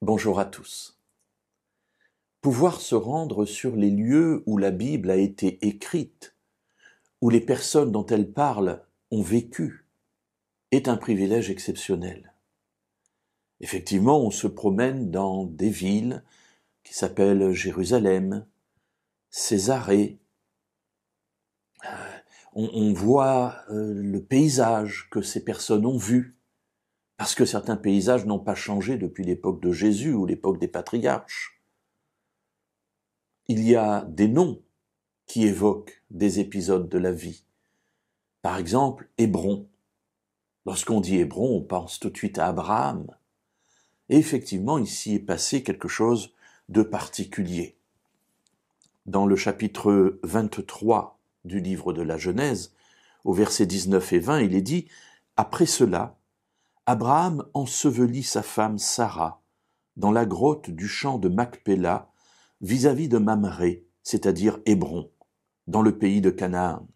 Bonjour à tous. Pouvoir se rendre sur les lieux où la Bible a été écrite, où les personnes dont elle parle ont vécu, est un privilège exceptionnel. Effectivement, on se promène dans des villes qui s'appellent Jérusalem, Césarée. On voit le paysage que ces personnes ont vu, parce que certains paysages n'ont pas changé depuis l'époque de Jésus ou l'époque des patriarches. Il y a des noms qui évoquent des épisodes de la vie. Par exemple, Hébron. Lorsqu'on dit Hébron, on pense tout de suite à Abraham. Et effectivement, ici est passé quelque chose de particulier. Dans le chapitre 23 du livre de la Genèse, au verset 19 et 20, il est dit « Après cela, Abraham ensevelit sa femme Sarah dans la grotte du champ de Macpéla vis-à-vis de Mamré, c'est-à-dire Hébron, dans le pays de Canaan.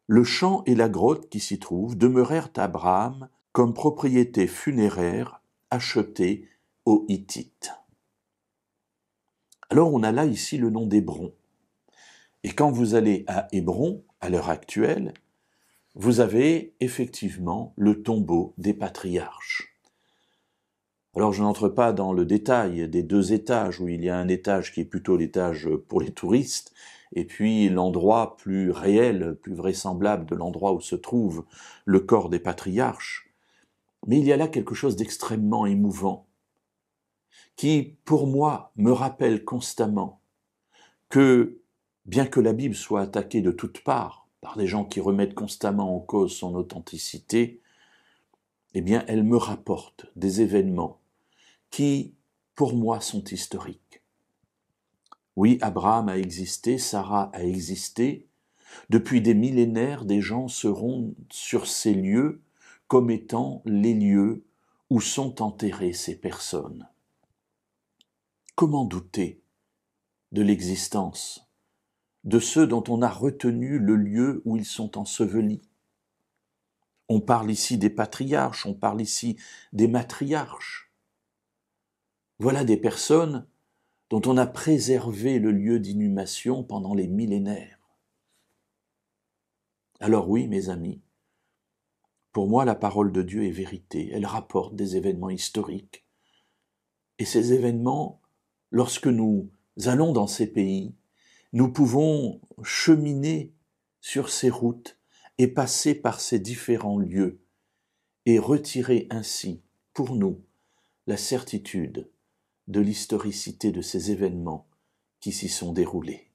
Le champ et la grotte qui s'y trouvent demeurèrent à Abraham comme propriété funéraire achetée aux Hittites. » Alors on a là ici le nom d'Hébron. Et quand vous allez à Hébron, à l'heure actuelle, vous avez effectivement le tombeau des patriarches. Alors je n'entre pas dans le détail des deux étages, où il y a un étage qui est plutôt l'étage pour les touristes, et puis l'endroit plus réel, plus vraisemblable de l'endroit où se trouve le corps des patriarches. Mais il y a là quelque chose d'extrêmement émouvant, qui, pour moi, me rappelle constamment que, bien que la Bible soit attaquée de toutes parts par des gens qui remettent constamment en cause son authenticité, eh bien, elle me rapporte des événements qui, pour moi, sont historiques. Oui, Abraham a existé, Sarah a existé. Depuis des millénaires, des gens seront sur ces lieux comme étant les lieux où sont enterrées ces personnes. Comment douter de l'existence de ceux dont on a retenu le lieu où ils sont ensevelis? On parle ici des patriarches, on parle ici des matriarches. Voilà des personnes dont on a préservé le lieu d'inhumation pendant les millénaires. Alors oui, mes amis, pour moi la parole de Dieu est vérité, elle rapporte des événements historiques. Et ces événements, lorsque nous allons dans ces pays, nous pouvons cheminer sur ces routes et passer par ces différents lieux et retirer ainsi, pour nous, la certitude de l'historicité de ces événements qui s'y sont déroulés.